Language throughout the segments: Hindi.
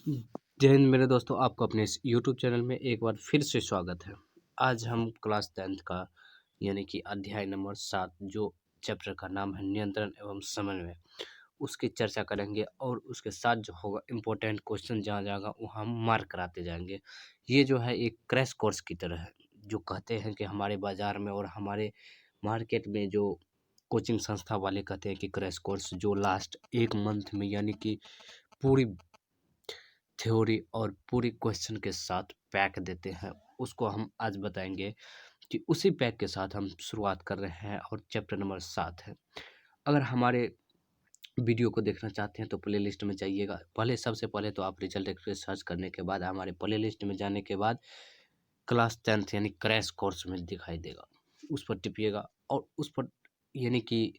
जय हिंद मेरे दोस्तों, आपको अपने इस यूट्यूब चैनल में एक बार फिर से स्वागत है। आज हम क्लास 10th का यानी कि अध्याय नंबर 7 जो चैप्टर का नाम है नियंत्रण एवं समन्वय, उसकी चर्चा करेंगे और उसके साथ जो होगा इम्पोर्टेंट क्वेश्चन जहाँ जाएगा वहाँ हम मार्क कराते जाएंगे। ये जो है एक क्रैश कोर्स की तरह है, जो कहते हैं कि हमारे बाज़ार में और हमारे मार्केट में जो कोचिंग संस्था वाले कहते हैं कि क्रैश कोर्स जो लास्ट 1 मंथ में यानी कि पूरी थ्योरी और पूरी क्वेश्चन के साथ पैक देते हैं, उसको हम आज बताएंगे कि उसी पैक के साथ हम शुरुआत कर रहे हैं और चैप्टर नंबर 7 है। अगर हमारे वीडियो को देखना चाहते हैं तो प्लेलिस्ट में जाइएगा। सबसे पहले तो आप रिजल्ट एक्सप्रेस सर्च करने के बाद हमारे प्लेलिस्ट में जाने के बाद क्लास 10th यानी क्रैश कोर्स में दिखाई देगा, उस पर टिपिएगा और उस पर यानी कि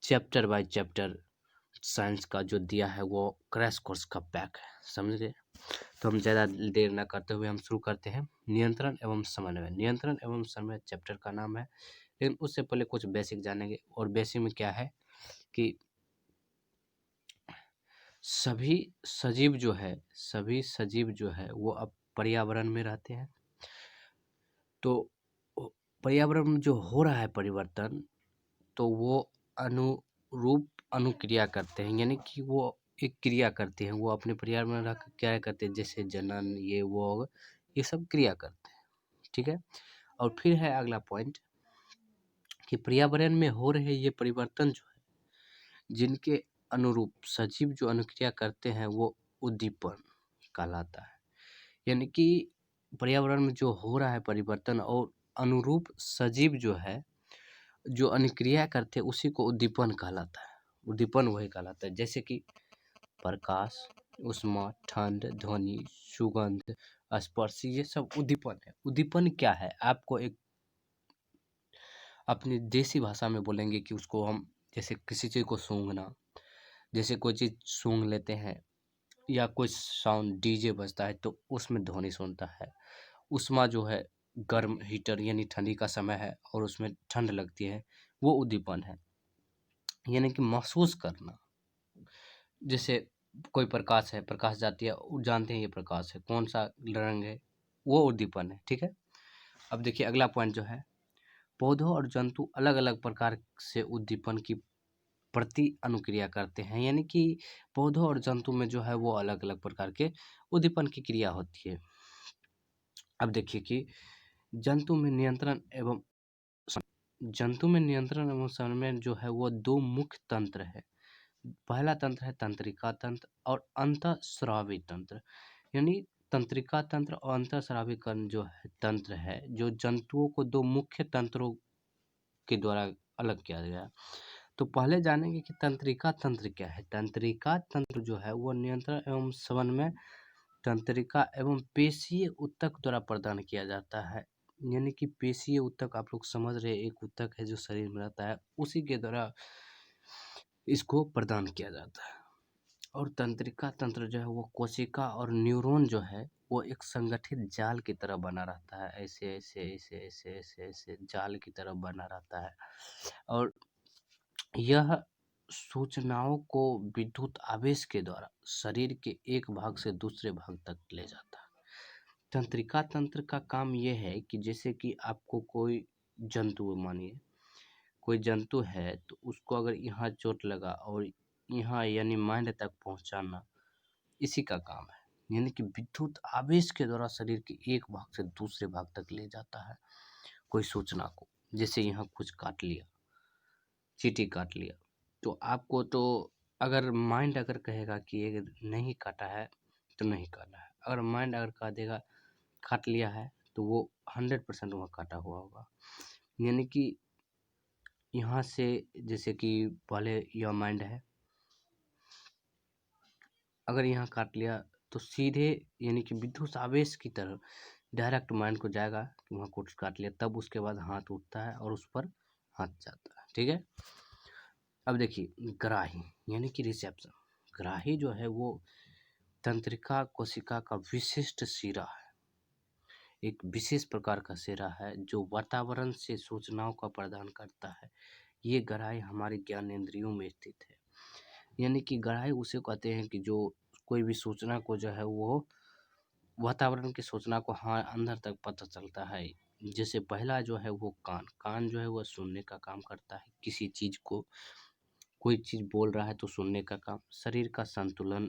चैप्टर बाय चैप्टर साइंस का जो दिया है वो क्रैश कोर्स का पैक है, समझ गए। तो हम ज़्यादा देर ना करते हुए हम शुरू करते हैं। नियंत्रण एवं समन्वय। नियंत्रण एवं समन्वय चैप्टर का नाम है, लेकिन उससे पहले कुछ बेसिक जानेंगे। और बेसिक में क्या है कि सभी सजीव जो है वो अब पर्यावरण में रहते हैं। तो पर्यावरण में जो हो रहा है परिवर्तन, तो वो अनुरूप अनुक्रिया करते हैं, यानी कि वो एक क्रिया करते हैं। वो अपने पर्यावरण में रह क्या करते हैं, जैसे जनन, ये सब क्रिया करते हैं, ठीक है। और फिर है अगला पॉइंट कि पर्यावरण में हो रहे ये परिवर्तन जो है, जिनके अनुरूप सजीव जो अनुक्रिया करते हैं वो उद्दीपन कहलाता है। यानी कि पर्यावरण में जो हो रहा है परिवर्तन और अनुरूप सजीव जो है जो अनुक्रिया करते हैं उसी को उद्दीपन कहलाता है। उद्दीपन वही कहलाता है, जैसे कि प्रकाश, ऊष्मा, ठंड, ध्वनि, सुगंध, स्पर्श, ये सब उद्दीपन है। उद्दीपन क्या है, आपको एक अपनी देसी भाषा में बोलेंगे कि उसको हम जैसे किसी चीज़ को सूंघना, जैसे कोई चीज़ सूंघ लेते हैं या कोई साउंड डीजे बजता है तो उसमें ध्वनि सुनता है। ऊष्मा जो है गर्म हीटर यानी ठंडी का समय है और उसमें ठंड लगती है, वो उद्दीपन है। यानी कि महसूस करना, जैसे कोई प्रकाश है, प्रकाश जाती है, वो जानते हैं ये प्रकाश है, कौन सा रंग है, वो उद्दीपन है, ठीक है। अब देखिए अगला पॉइंट जो है, पौधों और जंतु अलग अलग प्रकार से उद्दीपन की प्रति अनुक्रिया करते हैं। यानी कि पौधों और जंतु में जो है वो अलग अलग प्रकार के उद्दीपन की क्रिया होती है। अब देखिए कि जंतु में नियंत्रण एवं समन्वय जो है वो दो मुख्य तंत्र है। पहला तंत्र है तंत्रिका तंत्र और अंतःस्रावी तंत्र। यानी तंत्रिका तंत्र और अंतःस्रावी कण जो है तंत्र है, जो जंतुओं को दो मुख्य तंत्रों के द्वारा अलग किया गया। तो पहले जानेंगे कि तंत्रिका तंत्र क्या है। तंत्रिका तंत्र जो है वो नियंत्रण एवं समन्वय तंत्रिका एवं पेशीय ऊतक द्वारा प्रदान किया जाता है। यानी कि पेशीय ऊतक आप लोग समझ रहे हैं, एक ऊतक है जो शरीर में रहता है, उसी के द्वारा इसको प्रदान किया जाता है। और तंत्रिका तंत्र जो है वो कोशिका और न्यूरॉन जो है वो एक संगठित जाल की तरह बना रहता है, ऐसे ऐसे ऐसे ऐसे ऐसे ऐसे जाल की तरह बना रहता है। और यह सूचनाओं को विद्युत आवेश के द्वारा शरीर के एक भाग से दूसरे भाग तक ले जाता है। तंत्रिका तंत्र का काम यह है कि जैसे कि आपको कोई जंतु, मानिए कोई जंतु है तो उसको अगर यहाँ चोट लगा और यहाँ यानी माइंड तक पहुँचाना, इसी का काम है। यानी कि विद्युत आवेश के द्वारा शरीर के एक भाग से दूसरे भाग तक ले जाता है कोई सूचना को। जैसे यहाँ कुछ काट लिया, चींटी काट लिया, तो आपको तो अगर माइंड अगर कहेगा कि ये नहीं काटा है तो नहीं काटा है, अगर माइंड अगर कह देगा काट लिया है तो वो 100% वहाँ काटा हुआ होगा। यानी कि यहाँ से जैसे कि पहले यह माइंड है, अगर यहाँ काट लिया तो सीधे यानी कि विद्युत आवेश की तरह डायरेक्ट माइंड को जाएगा कि वहाँ कुछ काट लिया, तब उसके बाद हाथ उठता है और उस पर हाथ जाता है, ठीक है। अब देखिए ग्राही यानी कि रिसेप्शन। ग्राही जो है वो तंत्रिका कोशिका का विशिष्ट सिरा है, एक विशेष प्रकार का सिरा है जो वातावरण से सूचनाओं का प्रदान करता है। ये ग्राही हमारे ज्ञानेंद्रियों में स्थित है। यानी कि ग्राही उसे कहते हैं कि जो कोई भी सूचना को जो है वो वातावरण की सूचना को हाँ अंदर तक पता चलता है। जैसे पहला जो है वो कान जो है वो सुनने का काम करता है, किसी चीज को, कोई चीज बोल रहा है तो सुनने का काम। शरीर का संतुलन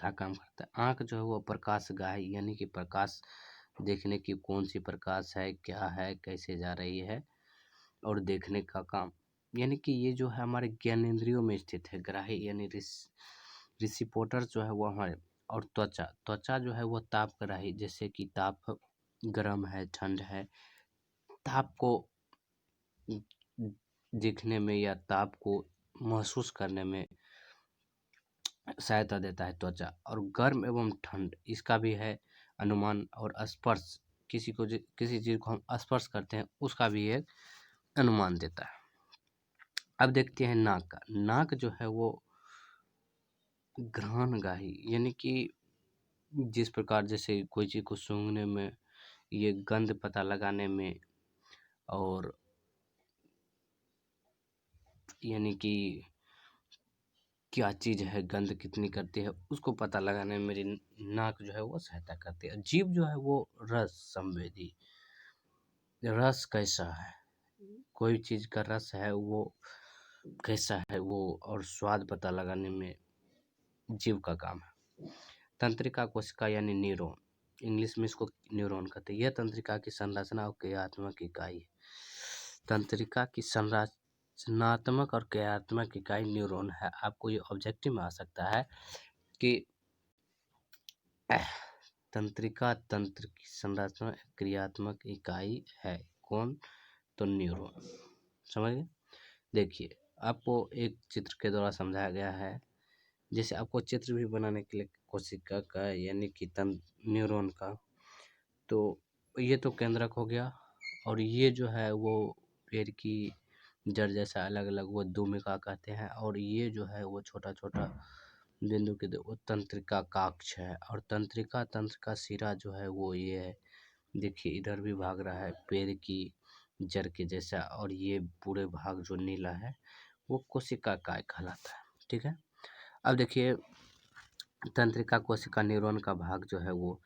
का काम करता है। आँख जो है वो प्रकाशगाही यानी कि प्रकाश देखने की, कौन सी प्रकाश है, क्या है, कैसे जा रही है, और देखने का काम। यानी कि ये जो है हमारे ज्ञानेंद्रियों में स्थित है। ग्राही यानी रिसिपोटर जो है वो हमारे। और त्वचा जो है वो तापग्राही, जैसे कि ताप गर्म है, ठंड है, ताप को दिखने में या ताप को महसूस करने में सहायता देता है त्वचा। और गर्म एवं ठंड इसका भी है अनुमान। और स्पर्श, किसी चीज को हम स्पर्श करते हैं उसका भी एक अनुमान देता है। अब देखते हैं नाक का। नाक जो है वो घ्राणगाही, यानी कि जिस प्रकार जैसे कोई चीज को सूंघने में, ये गंध पता लगाने में, और यानी कि क्या चीज है, गंध कितनी करती है, उसको पता लगाने में मेरी नाक जो है वो सहायता करती है। जीभ जो है वो रस संवेदी, रस कैसा है, कोई चीज का रस है वो कैसा है वो, और स्वाद पता लगाने में जीभ का काम है। तंत्रिका कोशिका यानी न्यूरॉन, इंग्लिश में इसको न्यूरॉन कहते हैं। यह तंत्रिका की संरचना और क्रियात्मक इकाई है। तंत्रिका की संरचनात्मक और क्रियात्मक इकाई न्यूरॉन है। आपको ये ऑब्जेक्टिव में आ सकता है कि तंत्रिका तंत्र की संरचना क्रियात्मक इकाई है कौन, तो न्यूरॉन। समझ गए। देखिए आपको एक चित्र के द्वारा समझाया गया है। जैसे आपको चित्र भी बनाने के लिए कोशिका का यानी कि न्यूरॉन का, तो ये तो केंद्रक हो गया। और ये जो है वो पेड़ की जड़ जैसा अलग अलग वो दुमिका कहते हैं। और ये जो है वो छोटा छोटा बिंदु के वो तंत्रिका काक्ष है। और तंत्रिका तंत्र का सिरा जो है वो ये है, देखिए इधर भी भाग रहा है पेड़ की जड़ के जैसा। और ये पूरे भाग जो नीला है वो कोशिका काय कहलाता है। ठीक है। अब देखिए तंत्रिका कोशिका न्यूरॉन का भाग जो है वो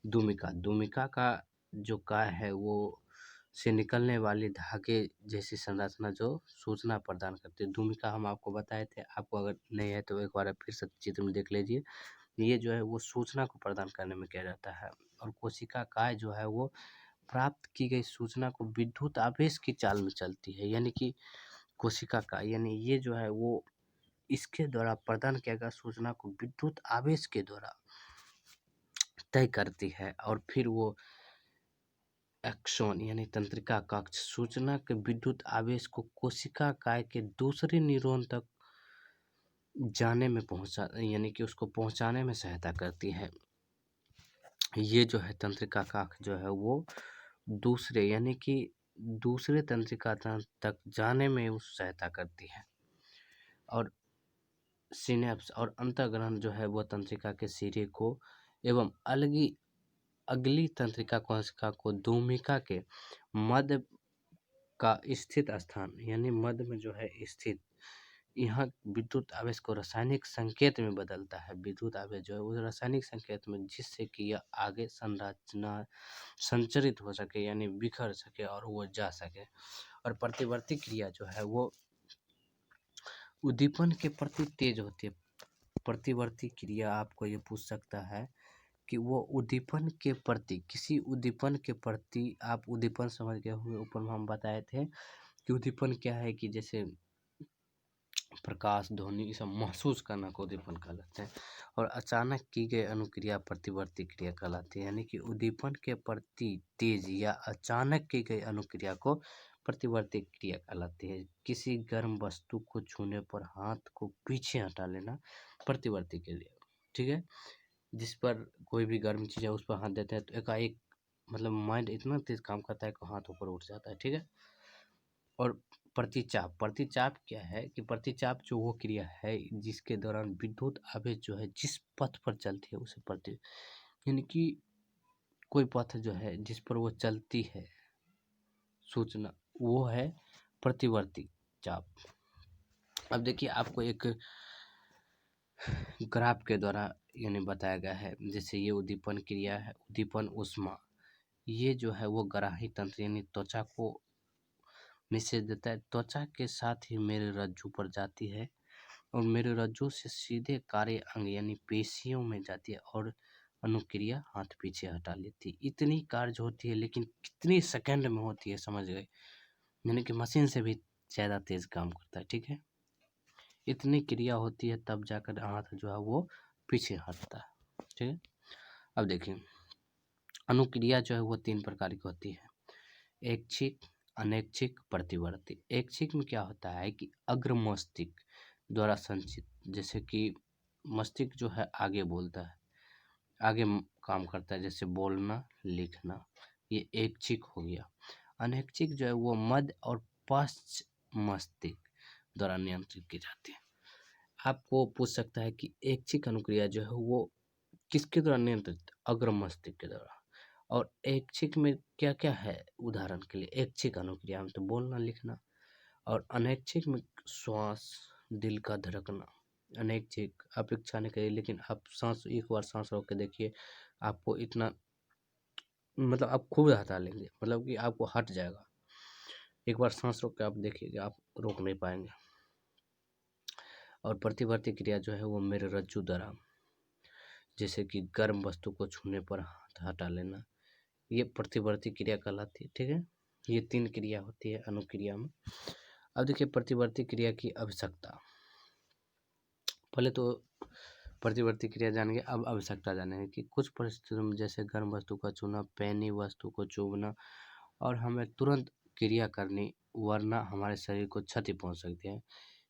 दुमिका। दुमिका का जो काय है वो से निकलने वाली धागे जैसी संरचना जो सूचना प्रदान करती है। दुमिका हम आपको बताए थे, आपको अगर नहीं है तो एक बार फिर से चित्र में देख लीजिए। ये जो है वो सूचना को प्रदान करने में किया जाता है। और कोशिका काय जो है वो प्राप्त की गई सूचना को विद्युत आवेश की चाल में चलती है। यानी कि कोशिका काय यानी ये जो है वो इसके द्वारा प्रदान किया गया सूचना को विद्युत आवेश के द्वारा तय करती है। और फिर वो एक्सॉन यानी तंत्रिका कक्ष सूचना के विद्युत आवेश को कोशिका काय के दूसरे न्यूरॉन तक जाने में यानी कि उसको पहुंचाने में सहायता करती है। ये जो है तंत्रिका कक्ष जो है वो दूसरे यानी कि दूसरे तंत्रिका तंत्र तक जाने में उस सहायता करती है। और सिनेप्स और अंतःग्रहण जो है वो तंत्रिका के सिरे को एवं अगली तंत्रिका कोशिका को दुमिका के मध्य का स्थित स्थान यानी मध्य में जो है स्थित, यहाँ विद्युत आवेश को रासायनिक संकेत में बदलता है। विद्युत आवेश जो है उस रासायनिक संकेत में, जिससे कि यह आगे संरचना संचरित हो सके यानी बिखर सके और वो जा सके। और प्रतिवर्ती क्रिया जो है वो उद्दीपन के प्रति तेज होती है। प्रतिवर्ती क्रिया आपको ये पूछ सकता है कि वो उद्दीपन के प्रति, किसी उद्दीपन के प्रति, आप उद्दीपन समझ गए होंगे, ऊपर में हम बताए थे कि उद्दीपन क्या है, कि जैसे प्रकाश, ध्वनि, ये सब महसूस करना को उद्दीपन कहलाते हैं। और अचानक की गई अनुक्रिया प्रतिवर्ती क्रिया कहलाती है। यानी कि उद्दीपन के प्रति तेज या अचानक की गई अनुक्रिया को प्रतिवर्ती क्रिया कहलाती है। किसी गर्म वस्तु को छूने पर हाथ को पीछे हटा लेना प्रतिवर्ती क्रिया। ठीक है। जिस पर कोई भी गर्म चीज़ है उस पर हाथ देते हैं तो एकाएक मतलब माइंड इतना तेज काम करता है कि हाथ ऊपर उठ जाता है। ठीक है। और प्रतिचाप, प्रतिचाप क्या है कि प्रतिचाप जो वो क्रिया है जिसके दौरान विद्युत आवेश जो है जिस पथ पर चलती है उसे यानी कि कोई पथ जो है जिस पर वो चलती है सूचना, वो है प्रतिवर्ती चाप। अब देखिए आपको एक ग्राफ के द्वारा यानी बताया गया है। जैसे ये उद्दीपन क्रिया है, उद्दीपन ऊष्मा, ये जो है वो ग्राही तंत्र यानी त्वचा को निषेध देता है। त्वचा के साथ ही मेरे रज्जु पर जाती है और मेरे रज्जु से सीधे कार्य अंग यानी पेशियों में जाती है और अनुक्रिया हाथ पीछे हटा लेती है। इतनी कार्य होती है, लेकिन कितनी सेकंड में होती है समझ गए, यानी कि मशीन से भी ज़्यादा तेज काम करता है। ठीक है, इतनी क्रिया होती है तब जाकर हाथ जो है वो पीछे हटता है। ठीक है, अब देखिए अनुक्रिया जो है वो 3 प्रकार की होती है, ऐच्छिक, अनैच्छिक, प्रतिवर्ती। ऐच्छिक में क्या होता है कि अग्र मस्तिष्क द्वारा संचित, जैसे कि मस्तिष्क जो है आगे बोलता है, आगे काम करता है, जैसे बोलना, लिखना, ये ऐच्छिक हो गया। अनैच्छिक जो है वो मध्य और पश्च मस्तिष्क द्वारा नियंत्रित की जाती है। आपको पूछ सकता है कि ऐच्छिक अनुक्रिया जो है वो किसके द्वारा नियंत्रित, अग्र मस्तिष्क के द्वारा। और ऐच्छिक में क्या क्या है, उदाहरण के लिए ऐच्छिक अनुक्रिया में तो बोलना, लिखना, और अनैच्छिक में श्वास, दिल का धड़कना। अनैच्छिक अपेक्षा नहीं करिए, लेकिन आप सांस, एक बार सांस रोक के देखिए, आपको इतना मतलब आप खूब हटा लेंगे, मतलब कि आपको हट जाएगा। एक बार सांस रोक के आप देखिएगा, आप रोक नहीं पाएंगे। और प्रतिवर्ती क्रिया जो है वो मेरे रज्जु द्वारा, जैसे कि गर्म वस्तु को छूने पर हाथ हटा लेना, ये प्रतिवर्ती क्रिया कहलाती है। ठीक है, ये 3 क्रिया होती है अनुक्रिया में। अब देखिए प्रतिवर्ती क्रिया की आवश्यकता, पहले तो प्रतिवर्ती क्रिया जानेंगे, अब आवश्यकता जानेंगे कि कुछ परिस्थितियों में जैसे गर्म वस्तु का छूना, पैनी वस्तु को चुभना और हमें तुरंत क्रिया करनी, वरना हमारे शरीर को क्षति पहुंच सकती है।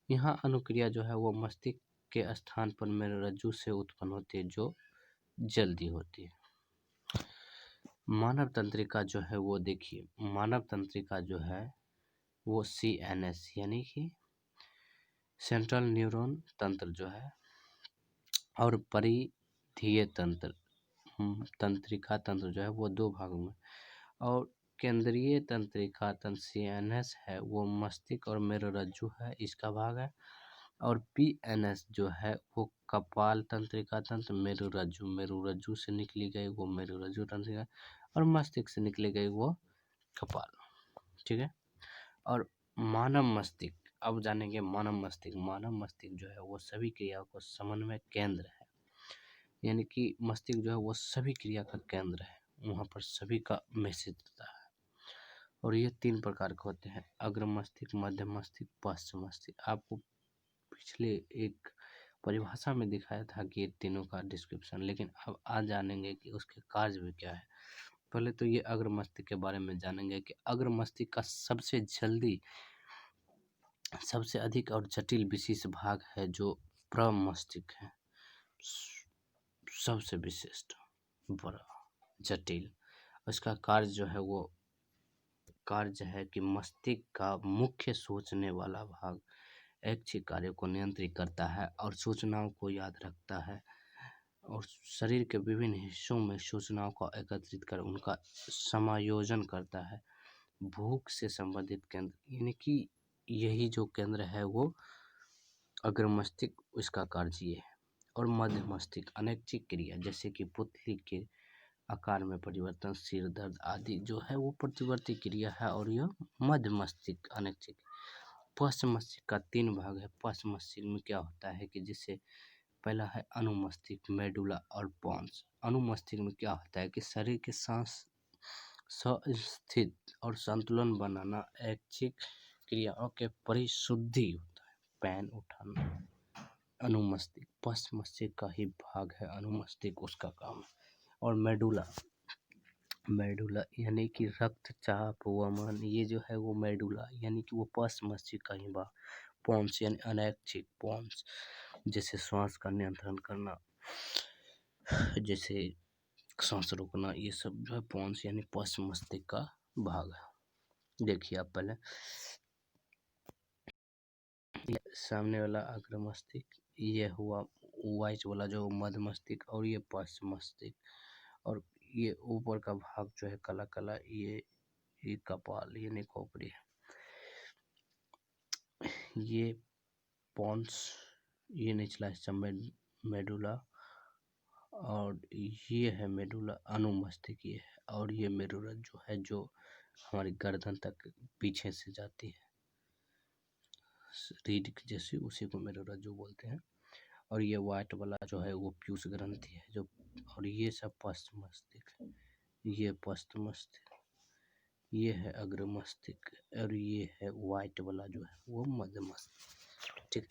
यहाँ अनुक्रिया जो है वो मस्तिष्क के स्थान पर मेरे रज्जु से उत्पन्न होती है, जो जल्दी होती है। मानव तंत्रिका जो है वो देखिए, मानव तंत्रिका जो है वो CNS यानी कि सेंट्रल न्यूरॉन तंत्र जो है, और परिधीय तंत्र, तंत्रिका तंत्र जो है वो 2 भागों में, और केंद्रीय तंत्रिका तंत्र CNS है वो मस्तिष्क और मेरुरज्जु है, इसका भाग है। और PNS जो है वो कपाल तंत्रिका तंत्र, मेरुरज्जु, मेरुरज्जु से निकली गई वो मेरुरज्जु तंत्रिका, और मस्तिष्क से निकली गई वो कपाल। ठीक है, और मानव मस्तिष्क, अब जानेंगे मानव मस्तिष्क। मानव मस्तिष्क जो है वो सभी क्रियाओं को समन्वय केंद्र है, यानी कि मस्तिष्क जो है वो सभी क्रिया का केंद्र है, वहाँ पर सभी का मैसेज देता है। और ये 3 प्रकार के होते हैं, अग्र मस्तिष्क, मध्य मस्तिष्क, पश्च मस्तिष्क। आपको पिछले एक परिभाषा में दिखाया था कि ये तीनों का डिस्क्रिप्शन, लेकिन अब आज जानेंगे कि उसके कार्य भी क्या है। पहले तो ये अग्र मस्तिष्क के बारे में जानेंगे कि अग्र मस्तिष्क का सबसे जल्दी, सबसे अधिक और जटिल विशेष भाग है जो प्रमस्तिष्क है, सबसे विशिष्ट, बड़ा, जटिल। उसका कार्य जो है वो कार्य है कि मस्तिष्क का मुख्य सोचने वाला भाग ऐच्छिक कार्यों को नियंत्रित करता है और सूचनाओं को याद रखता है, और शरीर के विभिन्न हिस्सों में सूचनाओं को एकत्रित कर उनका समायोजन करता है। भूख से संबंधित केंद्र, यानी कि यही जो केंद्र है वो अग्र मस्तिष्क, उसका कार्य ये है। और मध्य मस्तिष्क अनैच्छिक क्रिया, जैसे कि पुतली के आकार में परिवर्तन, सिर दर्द आदि जो है वो प्रतिवर्ती क्रिया है, और यह मध्य मस्तिष्क अनैच्छिक। पश्च मस्तिष्क का 3 भाग है। पश्च मस्तिष्क में क्या होता है कि जिससे पहला है अनुमस्तिष्क, मेडुला और पोन्स। अनुमस्तिष्क में क्या होता है कि शरीर के सांस स्थित और संतुलन बनाना, ऐच्छिक क्रियाओं के परिशुद्धि होता है, पैन उठाना। अनुमस्तिष्क पश्च मस्तिष्क का ही भाग है, अनुमस्तिष्क उसका काम है। और मेडुला, मेडुला यानी कि रक्तचाप, वमन, ये जो है वो मेडुला यानी कि वो पश्च मस्तिष्क का ही भाग। पोन्स यानी अनैच्छिक, पोन्स जैसे श्वास का नियंत्रण करना, जैसे सांस रोकना, ये सब जो है पोन्स यानी पश्च मस्तिष्क का भाग है। देखिए आप पहले ये सामने वाला अग्र मस्तिष्क, ये हुआ वाइट वाला जो मध्य मस्तिष्क, और ये पश्च मस्तिष्क, और ये ऊपर का भाग जो है काला काला, ये कपाल यानी खोपड़ी है। ये पोन्स, ये निचला हिस्सा मेडुला, और ये है मेडुला अनुमस्तिष्क है, और ये मेडुला जो है जो हमारी गर्दन तक पीछे से जाती है, रीढ़ की जैसी, उसी को मेडुला जो बोलते हैं। और ये वाइट वाला जो है वो पीयूष ग्रंथि है जो, और ये सब पश्च मस्तिष्क, ये पश्च मस्तिष्क, ये है अग्र मस्तिष्क, और ये है वाइट वाला जो है वो मध्य मस्तिष्क। ठीक।